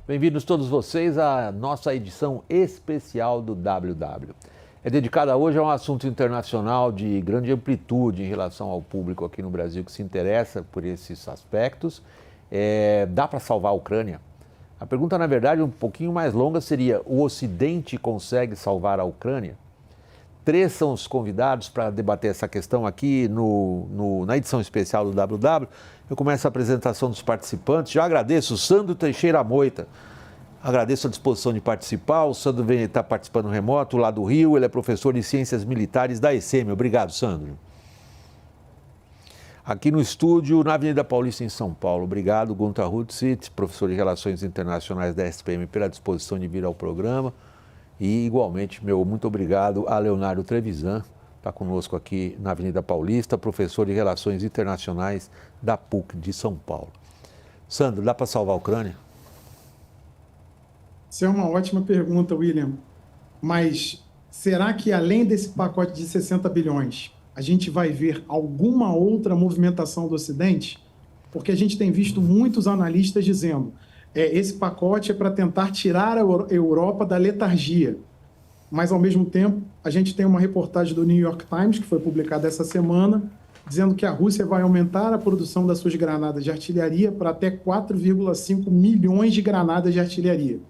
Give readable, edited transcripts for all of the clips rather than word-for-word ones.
Bem-vindos todos vocês à nossa edição especial do WW. É dedicada hoje a um assunto internacional de grande amplitude em relação ao público aqui no Brasil que se interessa por esses aspectos. Dá para salvar a Ucrânia? A pergunta, na verdade, um pouquinho mais longa seria: o Ocidente consegue salvar a Ucrânia? Três são os convidados para debater essa questão aqui na edição especial do WW. Eu começo a apresentação dos participantes. Já agradeço o Sandro Teixeira Moita. Agradeço a disposição de participar. O Sandro está participando remoto lá do Rio. Ele é professor de Ciências Militares da ECM. Obrigado, Sandro. Aqui no estúdio, na Avenida Paulista, em São Paulo. Obrigado, Gunter Hutzit, professor de Relações Internacionais da SPM, pela disposição de vir ao programa. E, igualmente, meu muito obrigado a Leonardo Trevisan, está conosco aqui na Avenida Paulista, professor de Relações Internacionais da PUC de São Paulo. Sandro, dá para salvar a Ucrânia? Isso é uma ótima pergunta, William. Mas será que, além desse pacote de 60 bilhões, a gente vai ver alguma outra movimentação do Ocidente? Porque a gente tem visto muitos analistas dizendo esse pacote é para tentar tirar a Europa da letargia. Mas, ao mesmo tempo, a gente tem uma reportagem do New York Times, que foi publicada essa semana, dizendo que a Rússia vai aumentar a produção das suas granadas de artilharia para até 4,5 milhões de granadas de artilharia.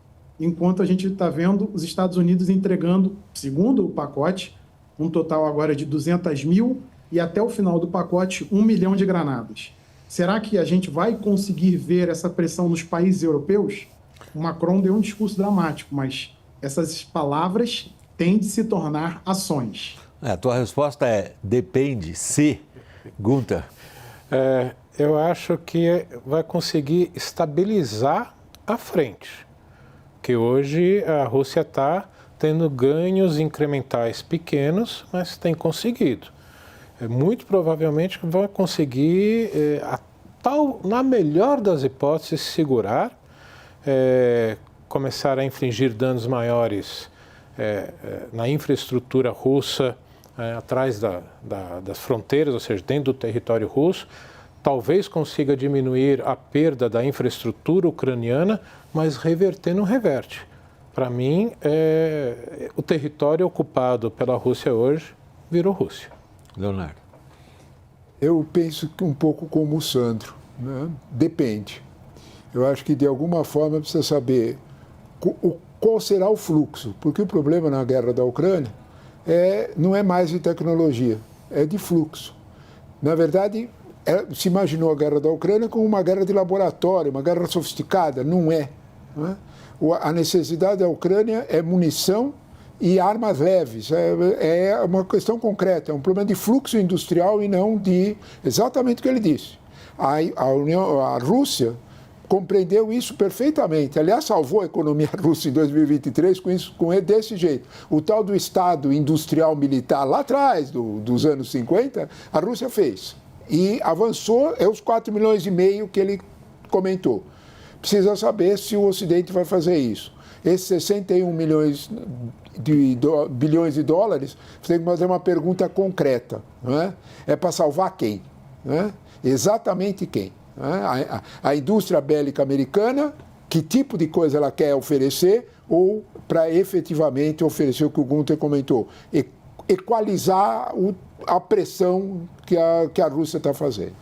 Enquanto a gente está vendo os Estados Unidos entregando, segundo o pacote, um total agora de 200 mil e até o final do pacote 1 milhão de granadas. Será que a gente vai conseguir ver essa pressão nos países europeus? O Macron deu um discurso dramático, mas essas palavras têm de se tornar ações. A tua resposta é depende, se, Gunter. Eu acho que vai conseguir estabilizar a frente, que hoje a Rússia está tendo ganhos incrementais pequenos, mas tem conseguido. Muito provavelmente vai conseguir, na melhor das hipóteses, segurar, começar a infligir danos maiores na infraestrutura russa, atrás das fronteiras, ou seja, dentro do território russo. Talvez consiga diminuir a perda da infraestrutura ucraniana, mas reverter não reverte. Para mim, o território ocupado pela Rússia hoje virou Rússia. Leonardo. Eu penso que um pouco como o Sandro, né? Depende. Eu acho que de alguma forma precisa saber qual será o fluxo, porque o problema na guerra da Ucrânia não é mais de tecnologia, é de fluxo. Na verdade, se imaginou a guerra da Ucrânia como uma guerra de laboratório, uma guerra sofisticada, não é. Não é? A necessidade da Ucrânia é munição e armas leves, é uma questão concreta, é um problema de fluxo industrial e não de exatamente o que ele disse. A Rússia compreendeu isso perfeitamente, aliás, salvou a economia russa em 2023 desse jeito. O tal do Estado industrial militar lá atrás, dos anos 50, a Rússia fez e avançou, os 4,5 milhões que ele comentou. Precisa saber se o Ocidente vai fazer isso. Esses 61 bilhões de dólares, você tem que fazer uma pergunta concreta. Não é? É para salvar quem? Não é? Exatamente quem? Não é? A indústria bélica americana, que tipo de coisa ela quer oferecer, ou para efetivamente oferecer o que o Gunter comentou, equalizar a pressão que a Rússia está fazendo.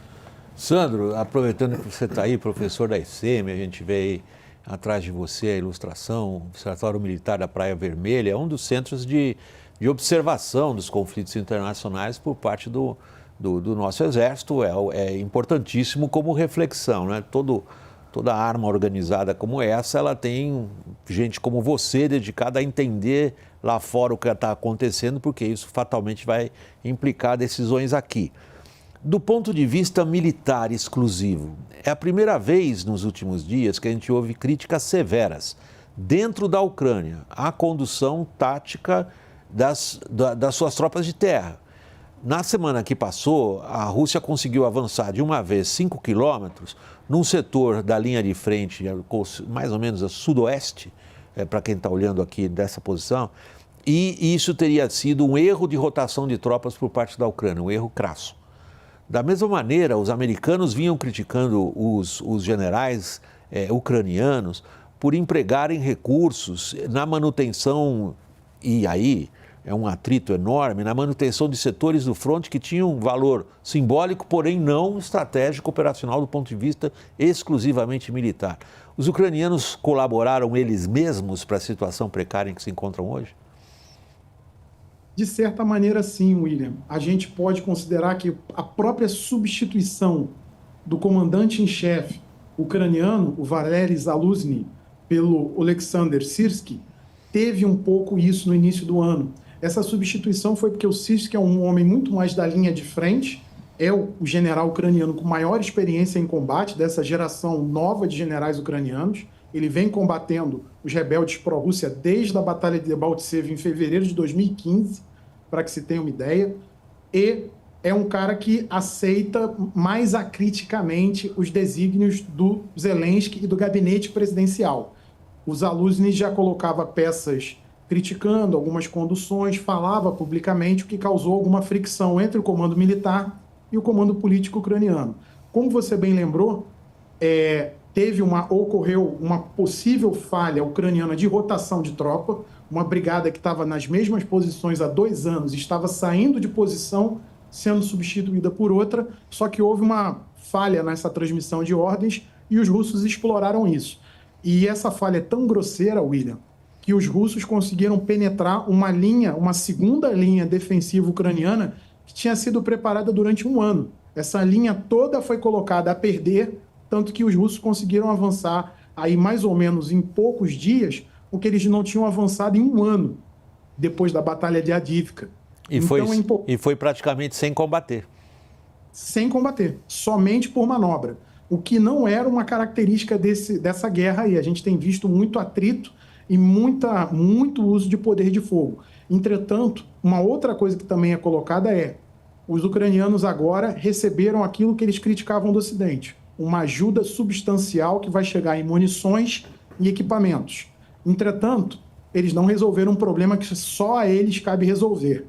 Sandro, aproveitando que você está aí, professor da ECM, a gente vê aí atrás de você a ilustração, o Observatório Militar da Praia Vermelha, é um dos centros de observação dos conflitos internacionais por parte do nosso Exército, é importantíssimo como reflexão, né? Toda arma organizada como essa, ela tem gente como você dedicada a entender lá fora o que está acontecendo, porque isso fatalmente vai implicar decisões aqui. Do ponto de vista militar exclusivo, é a primeira vez nos últimos dias que a gente ouve críticas severas dentro da Ucrânia à condução tática das suas tropas de terra. Na semana que passou, a Rússia conseguiu avançar de uma vez 5 quilômetros num setor da linha de frente, mais ou menos a sudoeste, para quem está olhando aqui dessa posição, e isso teria sido um erro de rotação de tropas por parte da Ucrânia, um erro crasso. Da mesma maneira, os americanos vinham criticando os generais ucranianos por empregarem recursos na manutenção, e aí é um atrito enorme, na manutenção de setores do fronte que tinham um valor simbólico, porém não estratégico operacional do ponto de vista exclusivamente militar. Os ucranianos colaboraram eles mesmos para a situação precária em que se encontram hoje? De certa maneira, sim, William. A gente pode considerar que a própria substituição do comandante em chefe ucraniano, o Valery Zaluzny, pelo Oleksandr Syrskyi, teve um pouco isso no início do ano. Essa substituição foi porque o Syrskyi é um homem muito mais da linha de frente, é o general ucraniano com maior experiência em combate, dessa geração nova de generais ucranianos. Ele vem combatendo os rebeldes pró-Rússia desde a Batalha de Debaltseve em fevereiro de 2015, para que se tenha uma ideia, e é um cara que aceita mais acriticamente os desígnios do Zelensky e do gabinete presidencial. O Zaluzny já colocava peças criticando algumas conduções, falava publicamente, o que causou alguma fricção entre o comando militar e o comando político ucraniano. Como você bem lembrou, ocorreu uma possível falha ucraniana de rotação de tropa, uma brigada que estava nas mesmas posições há 2 anos, estava saindo de posição, sendo substituída por outra, só que houve uma falha nessa transmissão de ordens e os russos exploraram isso. E essa falha é tão grosseira, William, que os russos conseguiram penetrar uma segunda linha defensiva ucraniana que tinha sido preparada durante 1 ano. Essa linha toda foi colocada a perder, tanto que os russos conseguiram avançar aí mais ou menos em poucos dias, o que eles não tinham avançado em 1 ano, depois da Batalha de Avdiivka. E foi praticamente sem combater. Sem combater, somente por manobra. O que não era uma característica dessa guerra aí. A gente tem visto muito atrito e muito uso de poder de fogo. Entretanto, uma outra coisa que também é colocada os ucranianos agora receberam aquilo que eles criticavam do Ocidente, uma ajuda substancial que vai chegar em munições e equipamentos. Entretanto, eles não resolveram um problema que só a eles cabe resolver: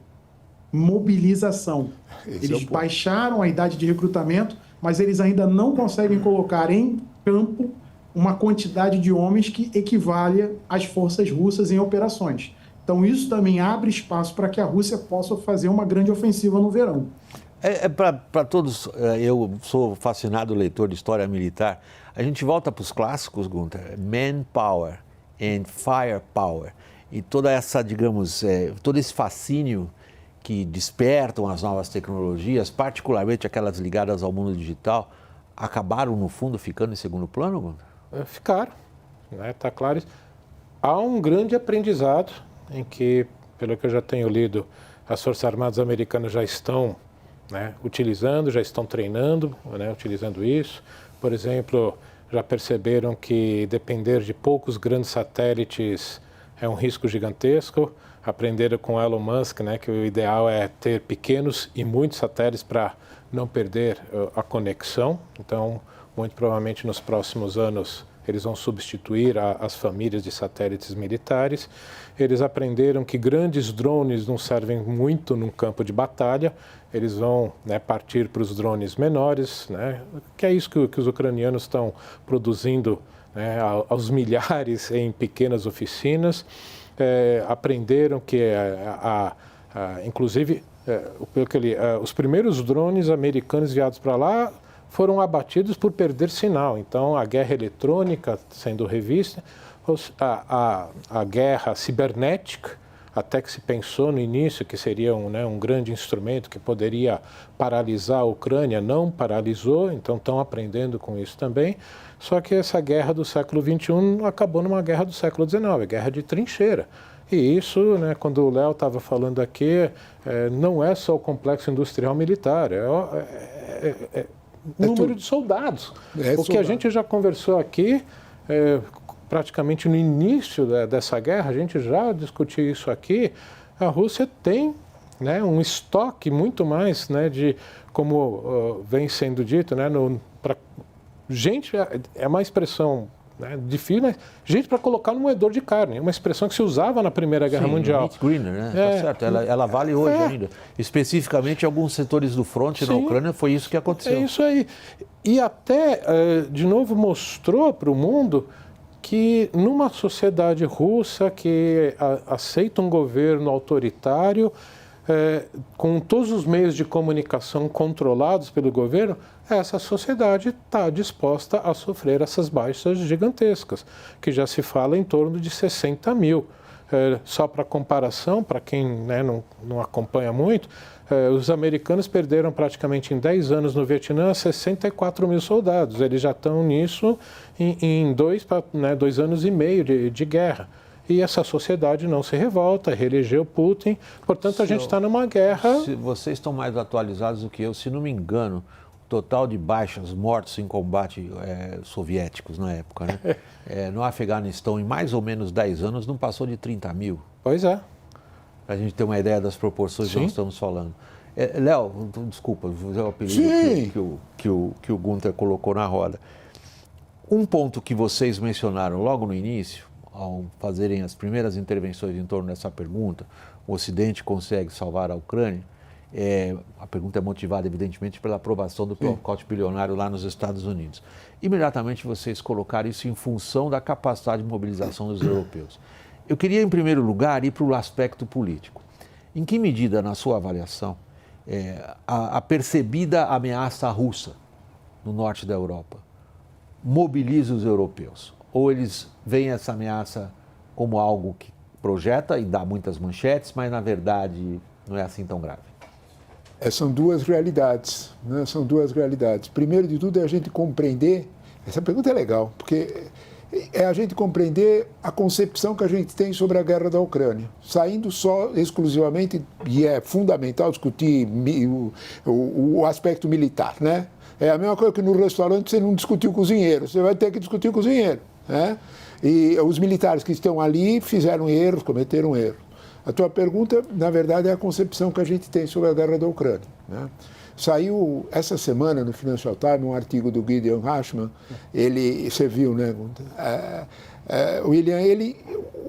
mobilização. Eles baixaram a idade de recrutamento, mas eles ainda não conseguem colocar em campo uma quantidade de homens que equivale às forças russas em operações. Então, isso também abre espaço para que a Rússia possa fazer uma grande ofensiva no verão. Para todos, eu sou fascinado leitor de história militar. A gente volta para os clássicos, Gunther: manpower and firepower. E toda essa, digamos, todo esse fascínio que despertam as novas tecnologias, particularmente aquelas ligadas ao mundo digital, acabaram, no fundo, ficando em segundo plano, Gunther? Ficaram, está claro. Há um grande aprendizado em que, pelo que eu já tenho lido, as Forças Armadas americanas já estão utilizando, já estão treinando, utilizando isso. Por exemplo, já perceberam que depender de poucos grandes satélites é um risco gigantesco. Aprenderam com Elon Musk, que o ideal é ter pequenos e muitos satélites para não perder a conexão. Então, muito provavelmente nos próximos anos eles vão substituir as famílias de satélites militares. Eles aprenderam que grandes drones não servem muito num campo de batalha. Eles vão partir para os drones menores, que é isso que os ucranianos estão produzindo aos milhares em pequenas oficinas. Aprenderam que, inclusive, os primeiros drones americanos enviados para lá foram abatidos por perder sinal. Então, a guerra eletrônica sendo revista, a guerra cibernética, até que se pensou no início que seria um grande instrumento que poderia paralisar a Ucrânia, não paralisou, então estão aprendendo com isso também. Só que essa guerra do século XXI acabou numa guerra do século XIX, guerra de trincheira. E isso, quando o Léo estava falando aqui, não é só o complexo industrial militar, número de soldados. O que a gente já conversou aqui, praticamente no início dessa guerra, a gente já discutiu isso aqui, a Rússia tem um estoque muito mais de, como vem sendo dito, gente, é uma expressão difícil, mas gente para colocar no moedor de carne, uma expressão que se usava na Primeira Guerra Mundial. Meat greener, tá certo, ela vale hoje ainda. Especificamente em alguns setores do fronte na Ucrânia, foi isso que aconteceu. É isso aí. E até, de novo, mostrou para o mundo que numa sociedade russa que aceita um governo autoritário, com todos os meios de comunicação controlados pelo governo, essa sociedade está disposta a sofrer essas baixas gigantescas, que já se fala em torno de 60 mil. Só para comparação, para quem, né, não acompanha muito, os americanos perderam praticamente em 10 anos no Vietnã 64 mil soldados. Eles já estão nisso em 2 anos e meio de guerra. E essa sociedade não se revolta, reelegeu Putin. Portanto, a gente está numa guerra... Vocês estão mais atualizados do que eu. Se não me engano, o total de baixas, mortos em combate soviéticos na época, né? No Afeganistão, em mais ou menos 10 anos, não passou de 30 mil. Pois é. Para a gente ter uma ideia das proporções que nós estamos falando. Léo, desculpa, vou usar o apelido que o Gunther colocou na roda. Um ponto que vocês mencionaram logo no início, ao fazerem as primeiras intervenções em torno dessa pergunta, o Ocidente consegue salvar a Ucrânia? A pergunta é motivada, evidentemente, pela aprovação do pacote bilionário lá nos Estados Unidos. Imediatamente vocês colocaram isso em função da capacidade de mobilização dos europeus. Eu queria, em primeiro lugar, ir para o aspecto político. Em que medida, na sua avaliação, a percebida ameaça russa no norte da Europa mobiliza os europeus? Ou eles veem essa ameaça como algo que projeta e dá muitas manchetes, mas, na verdade, não é assim tão grave? São duas realidades, né? São duas realidades. Primeiro de tudo é a gente compreender, essa pergunta é legal, porque é a gente compreender a concepção que a gente tem sobre a guerra da Ucrânia, saindo só exclusivamente, e é fundamental discutir o aspecto militar, né? É a mesma coisa que no restaurante você não discutir o cozinheiro, você vai ter que discutir o cozinheiro, né? E os militares que estão ali fizeram erros, cometeram erros. A tua pergunta, na verdade, é a concepção que a gente tem sobre a guerra da Ucrânia, né? Saiu essa semana no Financial Times um artigo do Gideon Hachman, você viu, né? William,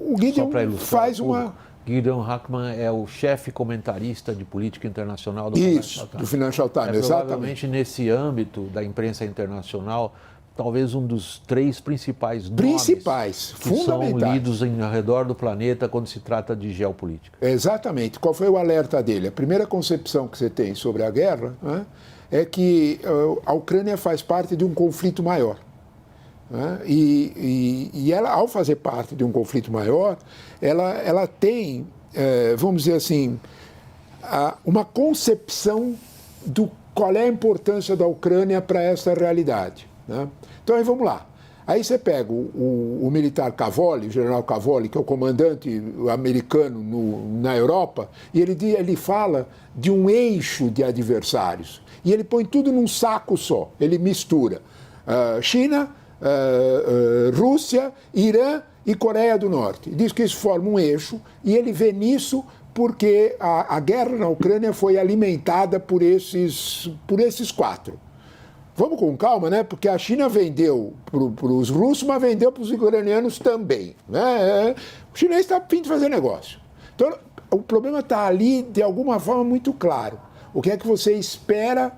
o Gideon faz uma... Gideon Hachman é o chefe comentarista de política internacional do Financial Times. Do Financial Times, exatamente. Provavelmente nesse âmbito da imprensa internacional, talvez um dos 3 principais nomes que fundamentais, são lidos ao redor do planeta quando se trata de geopolítica. Exatamente. Qual foi o alerta dele? A primeira concepção que você tem sobre a guerra, né, é que a Ucrânia faz parte de um conflito maior. Né? E ela, ao fazer parte de um conflito maior, ela tem, vamos dizer assim, uma concepção do qual é a importância da Ucrânia para essa realidade. Né? Então, aí vamos lá. Aí você pega o militar Cavoli, o general Cavoli, que é o comandante americano na Europa, e ele fala de um eixo de adversários. E ele põe tudo num saco só. Ele mistura China, Rússia, Irã e Coreia do Norte. Diz que isso forma um eixo, e ele vê nisso porque a guerra na Ucrânia foi alimentada por esses 4. Vamos com calma, né? Porque a China vendeu para os russos, mas vendeu para os ucranianos também, né? O chinês está a fim de fazer negócio. Então, o problema está ali, de alguma forma, muito claro. O que é que você espera?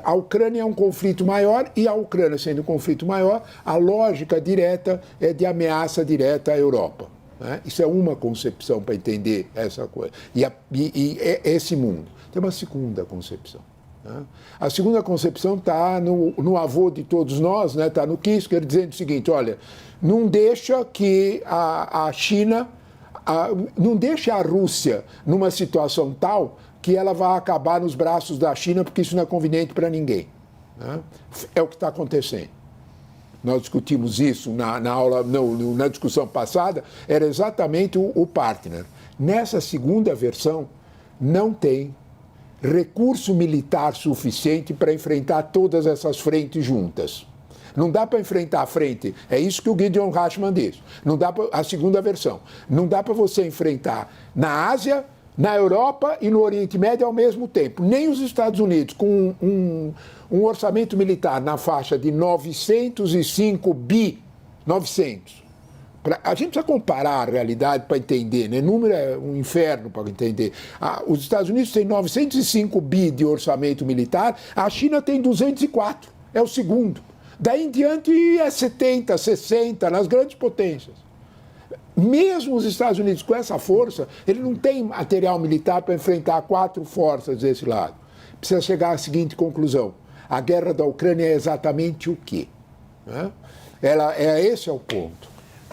A Ucrânia é um conflito maior, e a Ucrânia sendo um conflito maior, a lógica direta é de ameaça direta à Europa. Né? Isso é uma concepção para entender essa coisa. E esse mundo. Tem uma segunda concepção. A segunda concepção está no avô de todos nós, né? Está no Kissinger, dizendo o seguinte: olha, não deixa que a China, não deixa a Rússia numa situação tal que ela vai acabar nos braços da China, porque isso não é conveniente para ninguém. Né? É o que está acontecendo. Nós discutimos isso na aula, na discussão passada, era exatamente o partner. Nessa segunda versão, não tem recurso militar suficiente para enfrentar todas essas frentes juntas. Não dá para enfrentar a frente, é isso que o Gideon Hachman diz. Não dá a segunda versão. Não dá para você enfrentar na Ásia, na Europa e no Oriente Médio ao mesmo tempo. Nem os Estados Unidos, com um orçamento militar na faixa de 905 bi, 900. A gente precisa comparar a realidade para entender, né? Número é um inferno para entender. Os Estados Unidos têm 905 bi de orçamento militar, a China tem 204, é o segundo. Daí em diante é 70, 60, nas grandes potências. Mesmo os Estados Unidos com essa força, ele não tem material militar para enfrentar 4 forças desse lado. Precisa chegar à seguinte conclusão: a guerra da Ucrânia é exatamente o quê? Né? Esse é o ponto.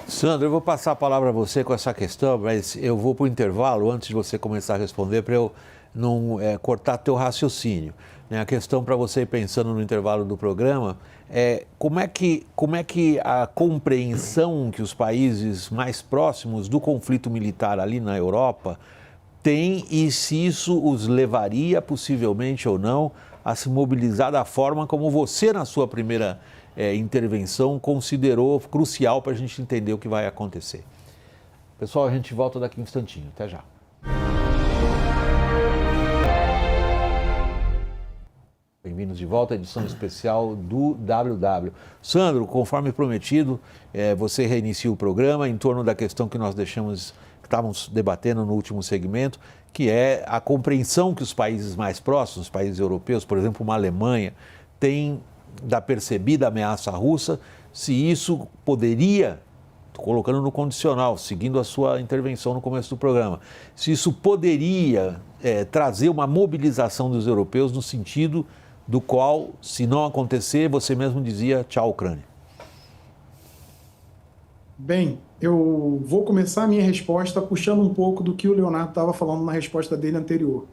Sandro, eu vou passar a palavra a você com essa questão, mas eu vou para o intervalo antes de você começar a responder, para eu não cortar teu raciocínio. A questão para você ir pensando no intervalo do programa é como é que a compreensão que os países mais próximos do conflito militar ali na Europa têm e se isso os levaria, possivelmente ou não, a se mobilizar da forma como você, na sua primeira intervenção, considerou crucial para a gente entender o que vai acontecer. Pessoal, a gente volta daqui a um instantinho. Até já. Bem-vindos de volta à edição especial do WW. Sandro, conforme prometido, você reinicia o programa em torno da questão que nós deixamos, que estávamos debatendo no último segmento, que é a compreensão que os países mais próximos, os países europeus, por exemplo, uma Alemanha, têm da percebida ameaça russa, se isso poderia, colocando no condicional, seguindo a sua intervenção no começo do programa, se isso poderia trazer uma mobilização dos europeus no sentido do qual, se não acontecer, você mesmo dizia tchau, Ucrânia. Bem, eu vou começar a minha resposta puxando um pouco do que o Leonardo estava falando na resposta dele anterior.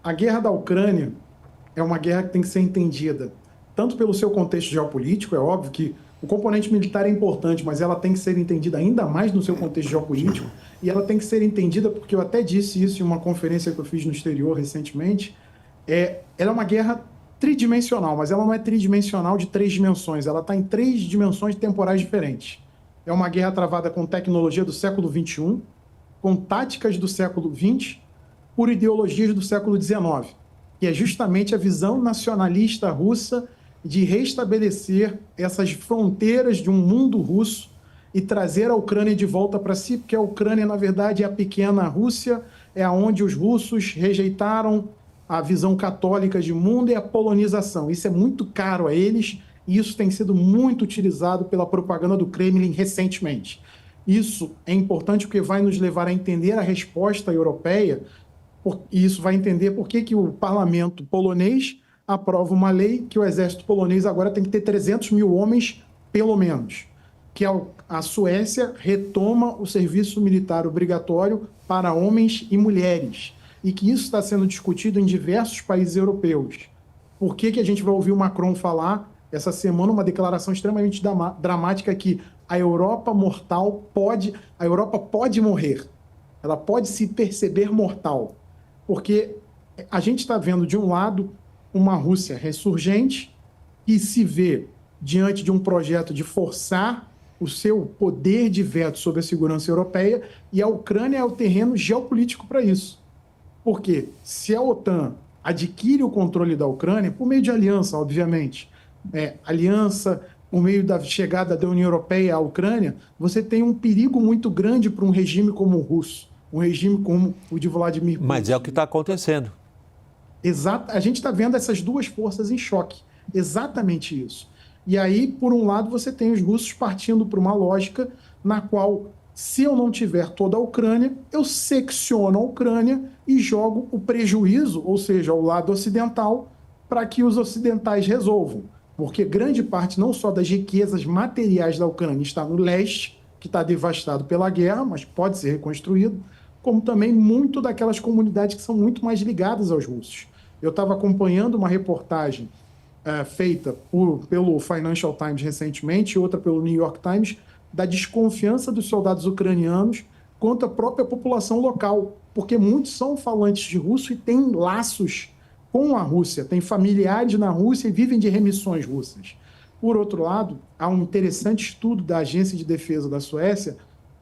A guerra da Ucrânia é uma guerra que tem que ser entendida tanto pelo seu contexto geopolítico, é óbvio que o componente militar é importante, mas ela tem que ser entendida ainda mais no seu contexto geopolítico, e ela tem que ser entendida, porque eu até disse isso em uma conferência que eu fiz no exterior recentemente, ela é uma guerra tridimensional, mas ela não é tridimensional de 3 dimensões, ela está em 3 dimensões temporais diferentes. É uma guerra travada com tecnologia do século XXI, com táticas do século XX, por ideologias do século XIX, que é justamente a visão nacionalista russa de restabelecer essas fronteiras de um mundo russo e trazer a Ucrânia de volta para si, porque a Ucrânia, na verdade, é a pequena Rússia, é onde os russos rejeitaram a visão católica de mundo e a polonização. Isso é muito caro a eles e isso tem sido muito utilizado pela propaganda do Kremlin recentemente. Isso é importante porque vai nos levar a entender a resposta europeia e isso vai entender por que o parlamento polonês aprova uma lei que o exército polonês agora tem que ter 300 mil homens, pelo menos. Que a Suécia retoma o serviço militar obrigatório para homens e mulheres. E que isso está sendo discutido em diversos países europeus. Por que a gente vai ouvir o Macron falar essa semana uma declaração extremamente dramática que a Europa pode morrer. Ela pode se perceber mortal. Porque a gente está vendo, de um lado, uma Rússia ressurgente que se vê diante de um projeto de forçar o seu poder de veto sobre a segurança europeia, e a Ucrânia é o terreno geopolítico para isso. Porque se a OTAN adquire o controle da Ucrânia, por meio de aliança, obviamente, aliança, por meio da chegada da União Europeia à Ucrânia, você tem um perigo muito grande para um regime como o russo, um regime como o de Vladimir Putin. Mas é o que está acontecendo. Exato, a gente está vendo essas duas forças em choque. Exatamente isso. E aí, por um lado, você tem os russos partindo para uma lógica na qual, se eu não tiver toda a Ucrânia, eu secciono a Ucrânia e jogo o prejuízo, ou seja, o lado ocidental, para que os ocidentais resolvam. Porque grande parte, não só das riquezas materiais da Ucrânia, está no leste, que está devastado pela guerra, mas pode ser reconstruído, como também muito daquelas comunidades que são muito mais ligadas aos russos. Eu estava acompanhando uma reportagem feita pelo Financial Times recentemente, e outra pelo New York Times, da desconfiança dos soldados ucranianos quanto à própria população local, porque muitos são falantes de russo e têm laços com a Rússia, têm familiares na Rússia e vivem de remissões russas. Por outro lado, há um interessante estudo da Agência de Defesa da Suécia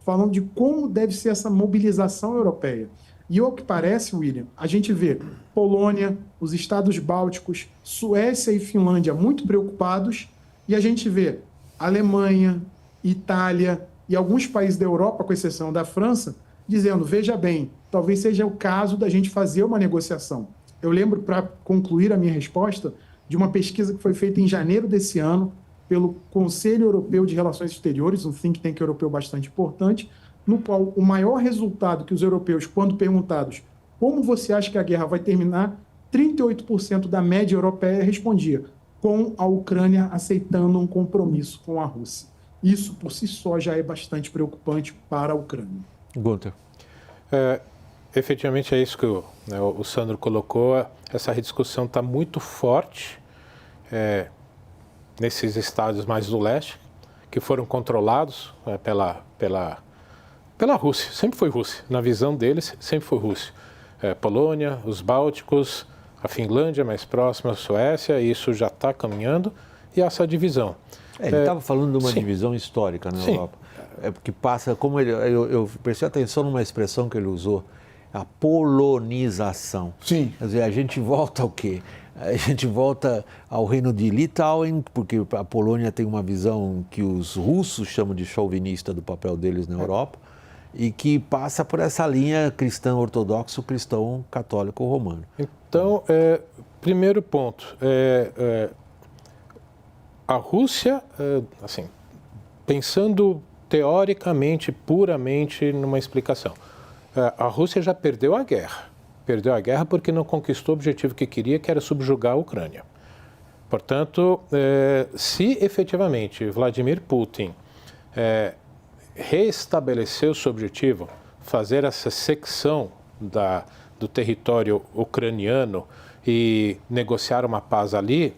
falando de como deve ser essa mobilização europeia. E ao que parece, William, a gente vê Polônia, os estados bálticos, Suécia e Finlândia muito preocupados, e a gente vê Alemanha, Itália e alguns países da Europa, com exceção da França, dizendo, veja bem, talvez seja o caso da gente fazer uma negociação. Eu lembro, para concluir a minha resposta, de uma pesquisa que foi feita em janeiro desse ano, pelo Conselho Europeu de Relações Exteriores, um think tank europeu bastante importante, no qual o maior resultado que os europeus, quando perguntados como você acha que a guerra vai terminar, 38% da média europeia respondia com a Ucrânia aceitando um compromisso com a Rússia. Isso, por si só, já é bastante preocupante para a Ucrânia. Gunther. Efetivamente é isso que o Sandro colocou. Essa discussão está muito forte nesses estados mais do leste, que foram controlados pela Rússia. Sempre foi Rússia. Na visão deles, sempre foi Rússia. Polônia, os Bálticos, a Finlândia mais próxima, a Suécia, isso já está caminhando, e essa divisão. Ele estava falando de uma sim. divisão histórica na Sim. Europa. É porque passa, como eu prestei atenção numa expressão que ele usou, a polonização. Sim. Quer dizer, a gente volta ao quê? A gente volta ao reino de Litauen, porque a Polônia tem uma visão que os russos chamam de chauvinista do papel deles na Europa, e que passa por essa linha cristão ortodoxo, cristão católico romano. Então, primeiro ponto, a Rússia, assim, pensando teoricamente, puramente numa explicação, a Rússia já perdeu a guerra. Perdeu a guerra porque não conquistou o objetivo que queria, que era subjugar a Ucrânia. Portanto, se efetivamente Vladimir Putin reestabelecer o seu objetivo, fazer essa secção do território ucraniano e negociar uma paz ali,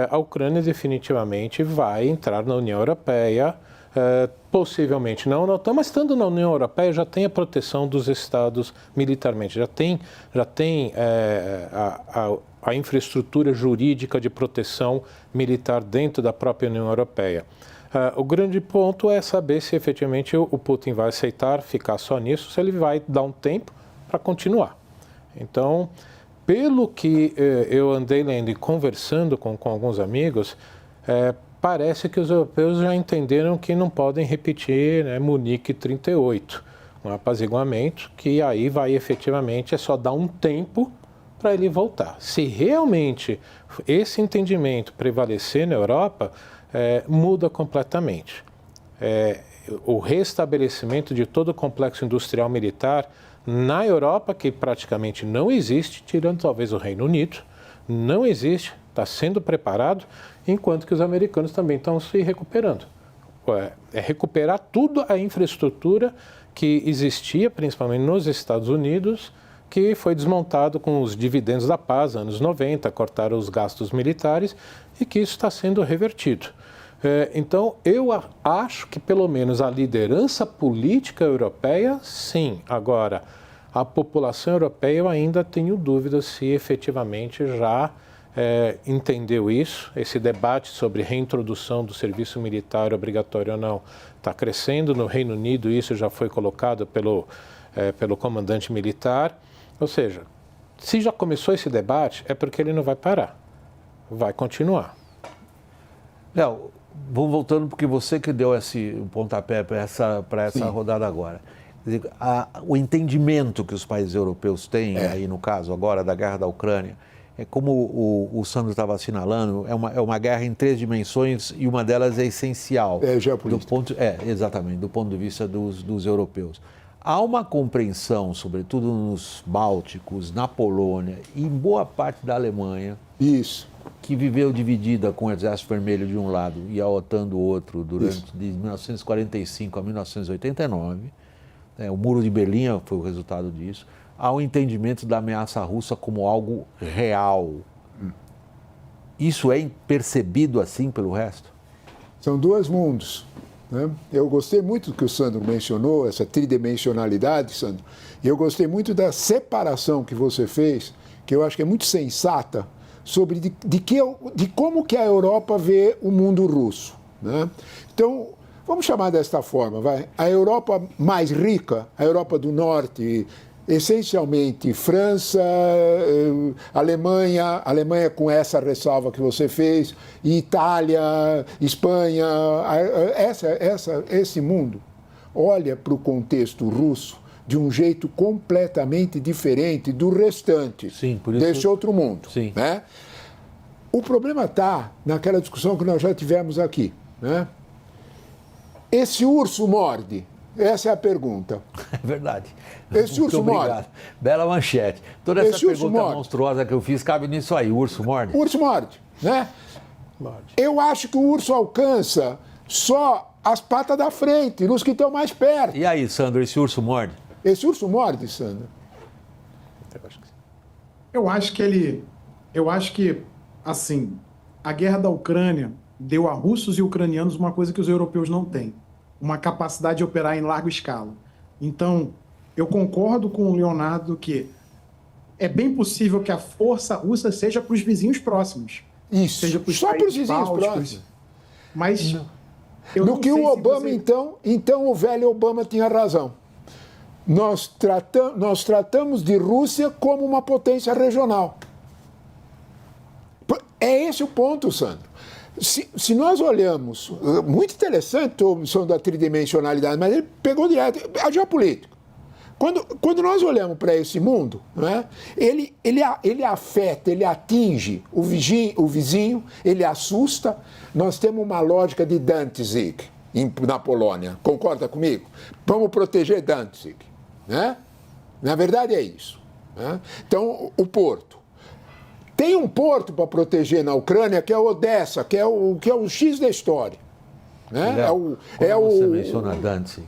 a Ucrânia definitivamente vai entrar na União Europeia, possivelmente não na OTAN, mas estando na União Europeia já tem a proteção dos estados militarmente, já tem a infraestrutura jurídica de proteção militar dentro da própria União Europeia. O grande ponto é saber se efetivamente o Putin vai aceitar ficar só nisso, se ele vai dar um tempo para continuar. Então, pelo que eu andei lendo e conversando com alguns amigos, parece que os europeus já entenderam que não podem repetir, né, Munique 38, um apaziguamento, que aí vai efetivamente só dar um tempo para ele voltar. Se realmente esse entendimento prevalecer na Europa, muda completamente. O restabelecimento de todo o complexo industrial militar na Europa, que praticamente não existe, tirando talvez o Reino Unido, não existe, está sendo preparado, enquanto que os americanos também estão se recuperando. Recuperar toda a infraestrutura que existia, principalmente nos Estados Unidos, que foi desmontado com os dividendos da paz, anos 90, cortaram os gastos militares e que isso está sendo revertido. Então, eu acho que pelo menos a liderança política europeia, sim. Agora, a população europeia, eu ainda tenho dúvidas se efetivamente já entendeu isso. Esse debate sobre reintrodução do serviço militar obrigatório ou não está crescendo. No Reino Unido, isso já foi colocado pelo comandante militar. Ou seja, se já começou esse debate, é porque ele não vai parar, vai continuar. Léo, vou voltando porque você que deu esse pontapé para essa rodada agora. Quer dizer, o entendimento que os países europeus têm, aí no caso agora da guerra da Ucrânia, como o Sandro estava assinalando, é uma guerra em 3 dimensões e uma delas é essencial. Geopolítica. Exatamente, do ponto de vista dos europeus. Há uma compreensão, sobretudo nos Bálticos, na Polônia e em boa parte da Alemanha, Isso. que viveu dividida com o Exército Vermelho de um lado e a OTAN do outro durante de 1945 a 1989. O Muro de Berlim foi o resultado disso. Há um entendimento da ameaça russa como algo real. Isso é percebido assim pelo resto? São 2 mundos. Né? Eu gostei muito do que o Sandro mencionou, essa tridimensionalidade, Sandro. E eu gostei muito da separação que você fez, que eu acho que é muito sensata, sobre de como que a Europa vê o mundo russo. Né? Então, vamos chamar desta forma, vai. A Europa mais rica, a Europa do Norte, essencialmente França, Alemanha com essa ressalva que você fez, Itália, Espanha, esse mundo olha para o contexto russo de um jeito completamente diferente do restante, Sim, por isso... desse outro mundo. Sim. Né? O problema está naquela discussão que nós já tivemos aqui, né? Esse urso morde? Essa é a pergunta. É verdade. Esse urso obrigado. Bela manchete. Toda essa Esse urso pergunta morde. monstruosa que eu fiz cabe nisso aí. O urso morde? O urso morde, né? Morde. Eu acho que o urso alcança só as patas da frente, nos que estão mais perto. E aí, Sandro, esse urso morde? Esse urso morde, Sandra? Eu acho que sim. Eu acho que, assim, a guerra da Ucrânia deu a russos e ucranianos uma coisa que os europeus não têm: uma capacidade de operar em larga escala. Então, eu concordo com o Leonardo que é bem possível que a força russa seja para os vizinhos próximos. Isso, Seja pros só para os países vizinhos bálticos. próximos. Mas eu No não que sei o se Obama, você- então o velho Obama tinha razão. Nós tratamos de Rússia como uma potência regional. É esse o ponto, Sandro. Se nós olhamos, muito interessante a opção da tridimensionalidade, mas ele pegou direto, a geopolítica. Quando nós olhamos para esse mundo, né, ele afeta, ele atinge o vizinho, ele assusta. Nós temos uma lógica de Danzig na Polônia, concorda comigo? Vamos proteger Danzig, né? Na verdade é isso, né? Então, o porto. Tem um porto para proteger na Ucrânia, que é Odessa, que é o X da história. Né? Léo, quando você menciona Danzig,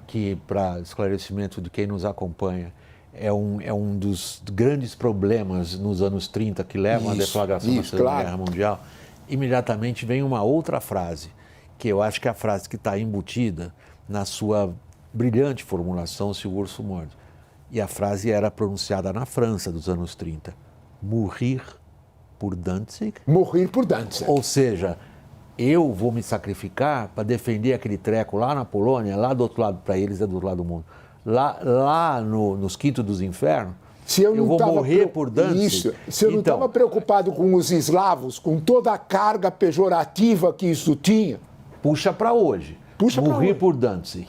que, para esclarecimento de quem nos acompanha, é um dos grandes problemas nos anos 30 que levam à deflagração da Segunda Guerra Mundial, imediatamente vem uma outra frase, que eu acho que é a frase que está embutida na sua brilhante formulação, se o urso morde. E a frase era pronunciada na França dos anos 30. Morrer por Danzig? Morrer por Danzig. Ou seja, eu vou me sacrificar para defender aquele treco lá na Polônia, lá do outro lado, para eles é do outro lado do mundo, lá nos quintos dos infernos, se eu vou morrer por Danzig. Isso. Se eu não estava preocupado com os eslavos, com toda a carga pejorativa que isso tinha. Puxa para hoje. Morrer por Danzig.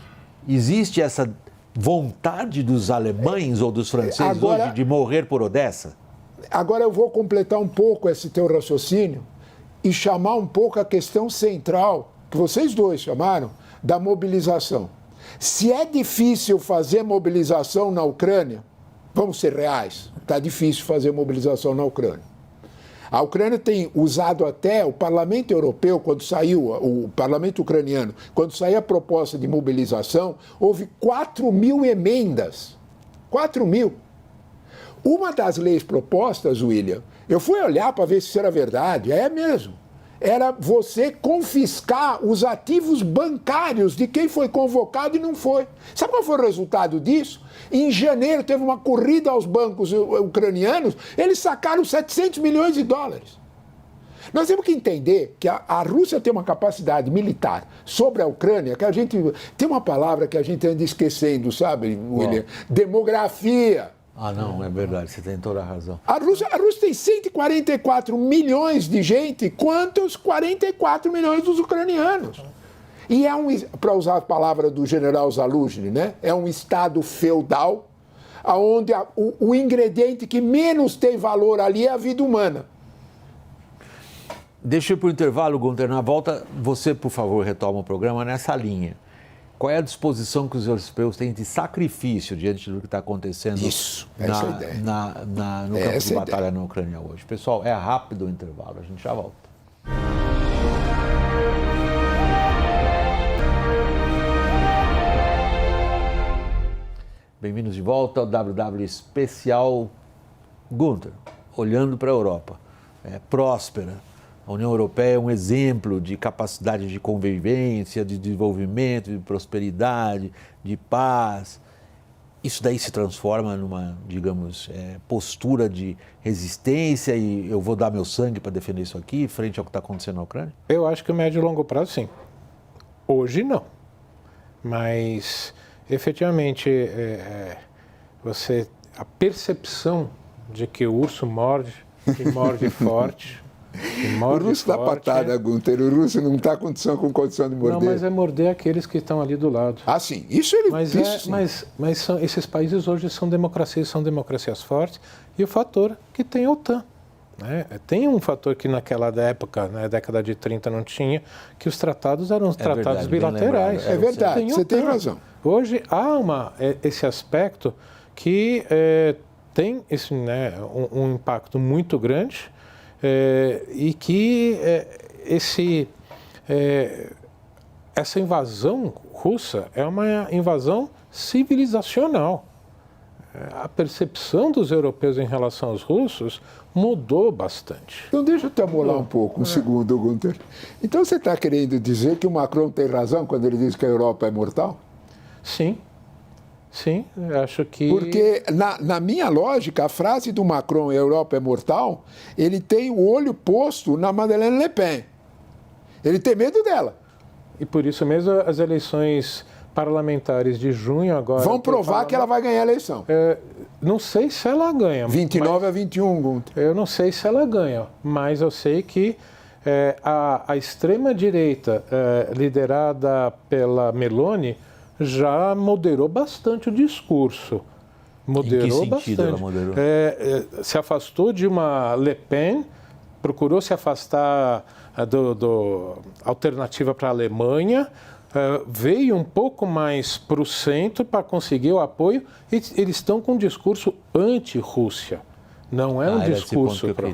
Existe essa vontade dos alemães ou dos franceses hoje de morrer por Odessa? Agora eu vou completar um pouco esse teu raciocínio e chamar um pouco a questão central, que vocês dois chamaram, da mobilização. Se é difícil fazer mobilização na Ucrânia, vamos ser reais, está difícil fazer mobilização na Ucrânia. A Ucrânia tem usado até o Parlamento Europeu, quando saiu, o Parlamento Ucraniano, quando saiu a proposta de mobilização, houve 4.000 emendas. 4.000. Uma das leis propostas, William, eu fui olhar para ver se isso era verdade, é mesmo. Era você confiscar os ativos bancários de quem foi convocado e não foi. Sabe qual foi o resultado disso? Em janeiro teve uma corrida aos bancos ucranianos, eles sacaram 700 milhões de dólares. Nós temos que entender que a Rússia tem uma capacidade militar sobre a Ucrânia, que a gente... Tem uma palavra que a gente anda esquecendo, sabe, William? Demografia. Ah, não, é verdade, você tem toda a razão. A Rússia tem 144 milhões de gente, quantos 44 milhões dos ucranianos. E para usar a palavra do general Zaluzhny, né? É um estado feudal, onde o ingrediente que menos tem valor ali é a vida humana. Deixa eu ir para o intervalo, Gunter. Na volta, você, por favor, retoma o programa nessa linha. Qual é a disposição que os europeus têm de sacrifício diante do que está acontecendo Isso, essa é a ideia. No campo de batalha na Ucrânia hoje? Pessoal, é rápido o intervalo, a gente já volta. Bem-vindos de volta ao WW Especial. Gunter, olhando para a Europa, próspera. A União Europeia é um exemplo de capacidade de convivência, de desenvolvimento, de prosperidade, de paz. Isso daí se transforma numa, digamos, postura de resistência e eu vou dar meu sangue para defender isso aqui, frente ao que está acontecendo na Ucrânia? Eu acho que o médio e longo prazo, sim. Hoje, não. Mas, efetivamente, a percepção de que o urso morde e morde forte... O russo dá patada, Gunter. O russo não está com condição de morder. Não, mas é morder aqueles que estão ali do lado. Ah, sim. Isso ele... Mas esses países hoje são democracias fortes. E o fator que tem a OTAN. né? Tem um fator que naquela época, na década de 30, não tinha, que os tratados eram tratados bilaterais. É verdade, você tem razão. Hoje há esse aspecto que tem esse, né, um impacto muito grande e que essa invasão russa é uma invasão civilizacional. A percepção dos europeus em relação aos russos mudou bastante. Então deixa eu te amolar um pouco, um segundo, Gunther. Então você está querendo dizer que o Macron tem razão quando ele diz que a Europa é mortal? Sim, eu acho que... Porque, na minha lógica, a frase do Macron, a Europa é mortal, ele tem o olho posto na Madeleine Le Pen. Ele tem medo dela. E por isso mesmo as eleições parlamentares de junho agora... Vão provar que ela vai ganhar a eleição. Não sei se ela ganha. 29 a 21, Gunther. Eu não sei se ela ganha, mas eu sei que a extrema-direita, liderada pela Meloni, já moderou bastante o discurso. Em que sentido ela moderou? Se afastou de uma Le Pen, procurou se afastar do alternativa para a Alemanha, veio um pouco mais para o centro para conseguir o apoio e eles estão com um discurso anti-Rússia. Não é um discurso para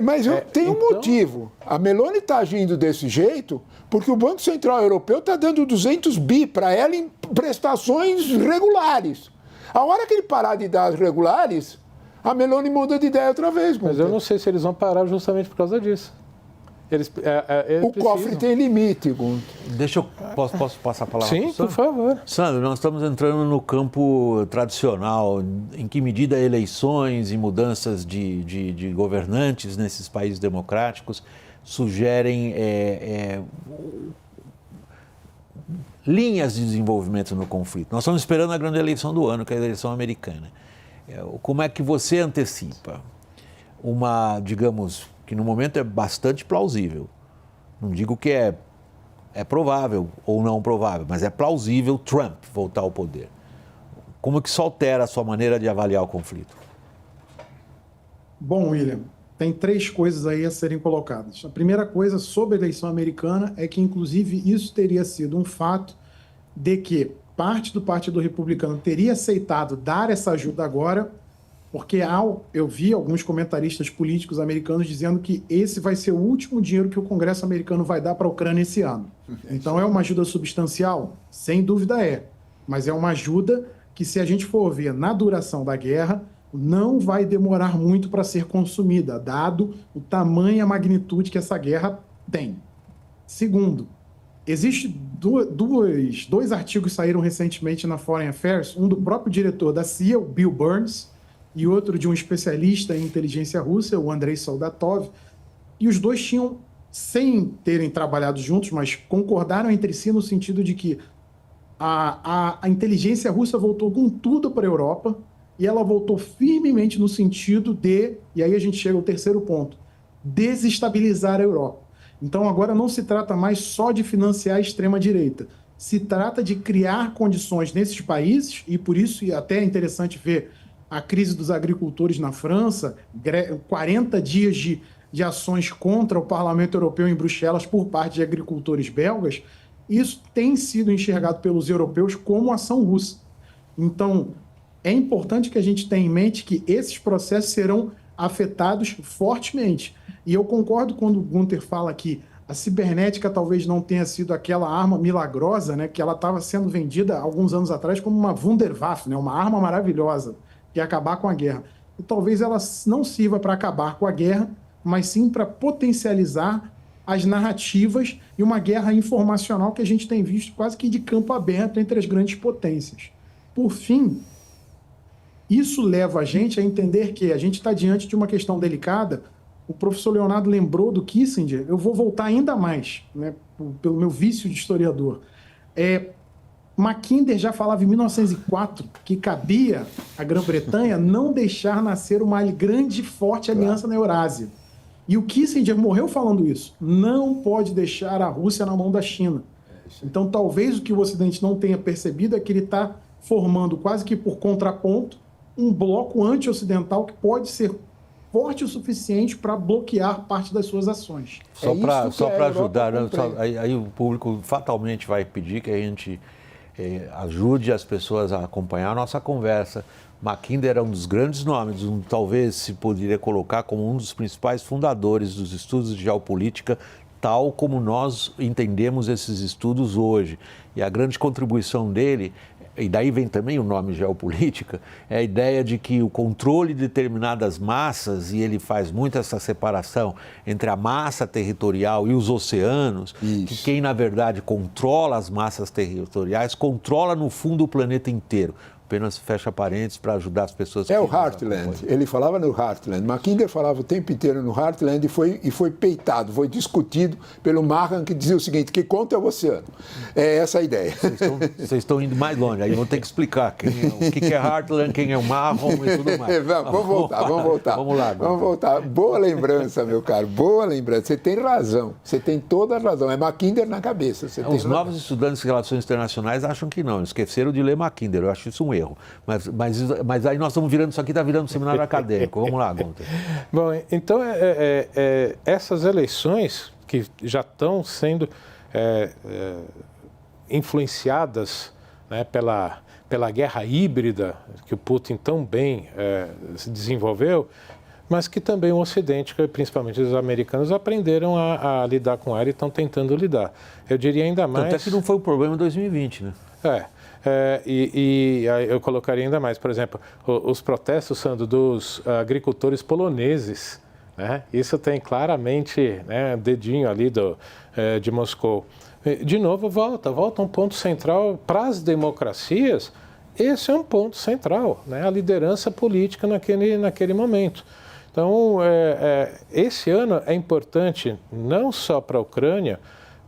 mas tem um motivo. A Meloni está agindo desse jeito porque o Banco Central Europeu está dando 200 bi para ela em prestações regulares. A hora que ele parar de dar as regulares, a Meloni muda de ideia outra vez. Mas eu não sei se eles vão parar justamente por causa disso. Eles cofre tem limite, Gunther. Posso passar a palavra? Sim, por favor. Sandro, nós estamos entrando no campo tradicional. Em que medida eleições e mudanças de governantes nesses países democráticos sugerem linhas de desenvolvimento no conflito? Nós estamos esperando a grande eleição do ano, que é a eleição americana. Como é que você antecipa uma, digamos, que no momento é bastante plausível, não digo que é provável ou não provável, mas é plausível Trump voltar ao poder. Como que isso altera a sua maneira de avaliar o conflito? Bom, William, tem 3 coisas aí a serem colocadas. A primeira coisa sobre a eleição americana é que, inclusive, isso teria sido um fato de que parte do Partido Republicano teria aceitado dar essa ajuda agora, porque eu vi alguns comentaristas políticos americanos dizendo que esse vai ser o último dinheiro que o Congresso americano vai dar para a Ucrânia esse ano. Então é uma ajuda substancial? Sem dúvida é. Mas é uma ajuda que, se a gente for ver na duração da guerra, não vai demorar muito para ser consumida, dado o tamanho e a magnitude que essa guerra tem. Segundo, existem dois artigos que saíram recentemente na Foreign Affairs, um do próprio diretor da CIA, o Bill Burns, e outro de um especialista em inteligência russa, o Andrei Soldatov, e os dois tinham, sem terem trabalhado juntos, mas concordaram entre si no sentido de que a inteligência russa voltou com tudo para a Europa e ela voltou firmemente no sentido de, e aí a gente chega ao terceiro ponto, desestabilizar a Europa. Então agora não se trata mais só de financiar a extrema-direita, se trata de criar condições nesses países, e por isso até é interessante ver a crise dos agricultores na França, 40 dias de ações contra o Parlamento Europeu em Bruxelas por parte de agricultores belgas, isso tem sido enxergado pelos europeus como ação russa. Então, é importante que a gente tenha em mente que esses processos serão afetados fortemente. E eu concordo quando o Gunther fala que a cibernética talvez não tenha sido aquela arma milagrosa, né, que ela estava sendo vendida alguns anos atrás como uma Wunderwaffe, né, uma arma maravilhosa, que ia acabar com a guerra. E talvez ela não sirva para acabar com a guerra, mas sim para potencializar as narrativas e uma guerra informacional que a gente tem visto quase que de campo aberto entre as grandes potências. Por fim, isso leva a gente a entender que a gente está diante de uma questão delicada. O professor Leonardo lembrou do Kissinger, eu vou voltar ainda mais, né, pelo meu vício de historiador. Mackinder já falava em 1904 que cabia à Grã-Bretanha não deixar nascer uma grande e forte aliança na Eurásia. E o Kissinger morreu falando isso. Não pode deixar a Rússia na mão da China. Então, talvez o que o Ocidente não tenha percebido é que ele está formando, quase que por contraponto, um bloco anti-ocidental que pode ser forte o suficiente para bloquear parte das suas ações. Só para ajudar, né? Aí o público fatalmente vai pedir que a gente ajude as pessoas a acompanhar a nossa conversa. Mackinder é um dos grandes nomes, talvez se poderia colocar como um dos principais fundadores dos estudos de geopolítica, tal como nós entendemos esses estudos hoje. E a grande contribuição dele, e daí vem também o nome geopolítica, é a ideia de que o controle de determinadas massas, e ele faz muito essa separação entre a massa territorial e os oceanos, que quem na verdade controla as massas territoriais, controla no fundo o planeta inteiro. Apenas fecha parênteses para ajudar as pessoas. É o Heartland, ele falava no Heartland. Mackinder falava o tempo inteiro no Heartland e foi peitado, foi discutido pelo Markham, que dizia o seguinte, que conta é o oceano. É essa a ideia. Vocês estão indo mais longe, aí vão ter que explicar o que é Heartland, quem é o Markham e tudo mais. Vamos voltar. Vamos lá. Vamos voltar. Boa lembrança, meu caro, boa lembrança. Você tem razão, você tem toda a razão. É Mackinder na cabeça. Os novos estudantes de relações internacionais acham que não, esqueceram de ler Mackinder, eu acho isso um erro. Mas aí nós estamos virando, isso aqui está virando um seminário acadêmico. Vamos lá, Gunter. Bom, então essas eleições que já estão sendo influenciadas, né, pela guerra híbrida que o Putin tão bem se desenvolveu, mas que também o Ocidente, principalmente os americanos, aprenderam a lidar com ela e estão tentando lidar. Eu diria ainda mais... Até que não foi um problema em 2020, né? E eu colocaria ainda mais, por exemplo, os protestos, Sandro, dos agricultores poloneses, né? Isso tem claramente, né, dedinho ali de Moscou. De novo, volta um ponto central para as democracias. Esse é um ponto central, né? A liderança política naquele momento. Então, esse ano é importante não só para a Ucrânia,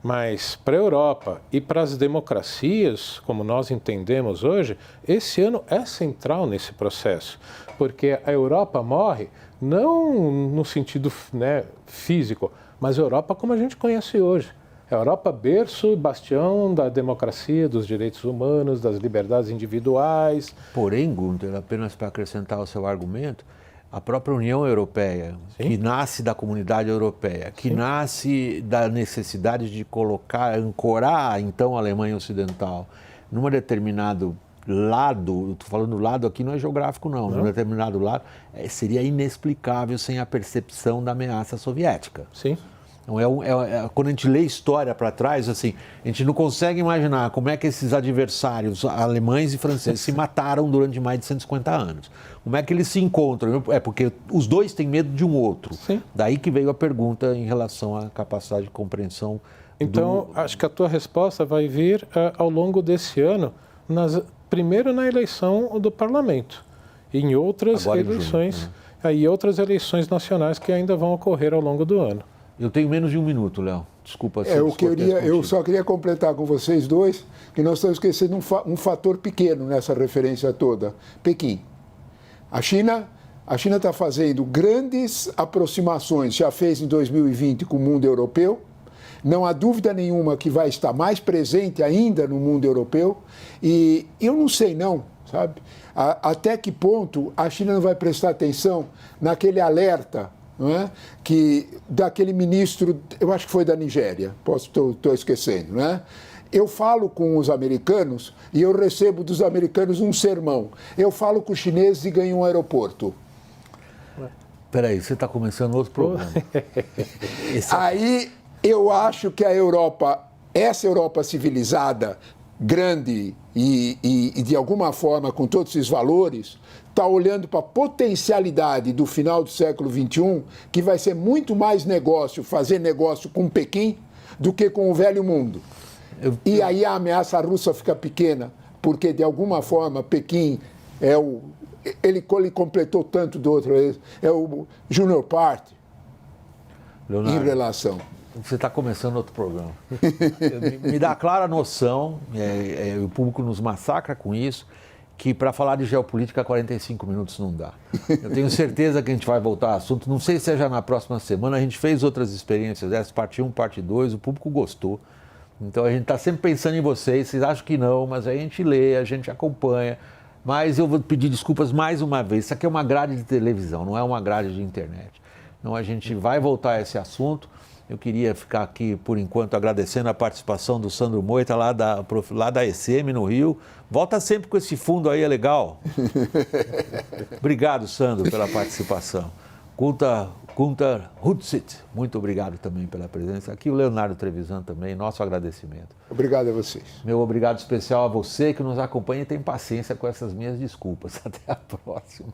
mas para a Europa e para as democracias, como nós entendemos hoje, esse ano é central nesse processo, porque a Europa morre não no sentido, né, físico, mas a Europa como a gente conhece hoje. A Europa berço, bastião da democracia, dos direitos humanos, das liberdades individuais. Porém, Gunter, apenas para acrescentar o seu argumento, a própria União Europeia, sim, que nasce da Comunidade Europeia, que sim, nasce da necessidade de ancorar, então, a Alemanha Ocidental num determinado lado, estou falando lado aqui, não é geográfico não, num determinado lado, seria inexplicável sem a percepção da ameaça soviética. Sim. Então, quando a gente lê história para trás, assim, a gente não consegue imaginar como é que esses adversários alemães e franceses se mataram durante mais de 150 anos. Como é que eles se encontram? É porque os dois têm medo de um outro. Sim. Daí que veio a pergunta em relação à capacidade de compreensão. Então, acho que a tua resposta vai vir ao longo desse ano, primeiro na eleição do parlamento, e em outras eleições, e outras eleições nacionais que ainda vão ocorrer ao longo do ano. Eu tenho menos de um minuto, Léo. Desculpa. Eu só queria completar com vocês dois que nós estamos esquecendo um fator pequeno nessa referência toda. Pequim. A China está fazendo grandes aproximações, já fez em 2020 com o mundo europeu. Não há dúvida nenhuma que vai estar mais presente ainda no mundo europeu. E eu não sei não, sabe? Até que ponto a China não vai prestar atenção naquele alerta, não é? Que daquele ministro, eu acho que foi da Nigéria, estou esquecendo, não é? Eu falo com os americanos e eu recebo dos americanos um sermão. Eu falo com os chineses e ganho um aeroporto. Peraí, você está começando outro programa. Aí eu acho que a Europa, essa Europa civilizada, grande e de alguma forma com todos esses valores, está olhando para a potencialidade do final do século XXI, que vai ser muito mais fazer negócio com Pequim do que com o velho mundo. E aí a ameaça russa fica pequena, porque de alguma forma Pequim ele completou tanto do outro, é o Junior Party, Leonardo, em relação. Você está começando outro programa. Me dá a clara noção, o público nos massacra com isso, que para falar de geopolítica 45 minutos não dá. Eu tenho certeza que a gente vai voltar ao assunto, não sei se seja na próxima semana, a gente fez outras experiências, essa parte 1, parte 2, o público gostou. Então a gente está sempre pensando em vocês acham que não, mas a gente lê, a gente acompanha. Mas eu vou pedir desculpas mais uma vez. Isso aqui é uma grade de televisão, não é uma grade de internet. Então a gente vai voltar a esse assunto. Eu queria ficar aqui, por enquanto, agradecendo a participação do Sandro Moita, lá da ECM, no Rio. Volta sempre com esse fundo aí, é legal. Obrigado, Sandro, pela participação. Gunter Hutzit, muito obrigado também pela presença. Aqui o Leonardo Trevisan também, nosso agradecimento. Obrigado a vocês. Meu obrigado especial a você que nos acompanha e tem paciência com essas minhas desculpas. Até a próxima.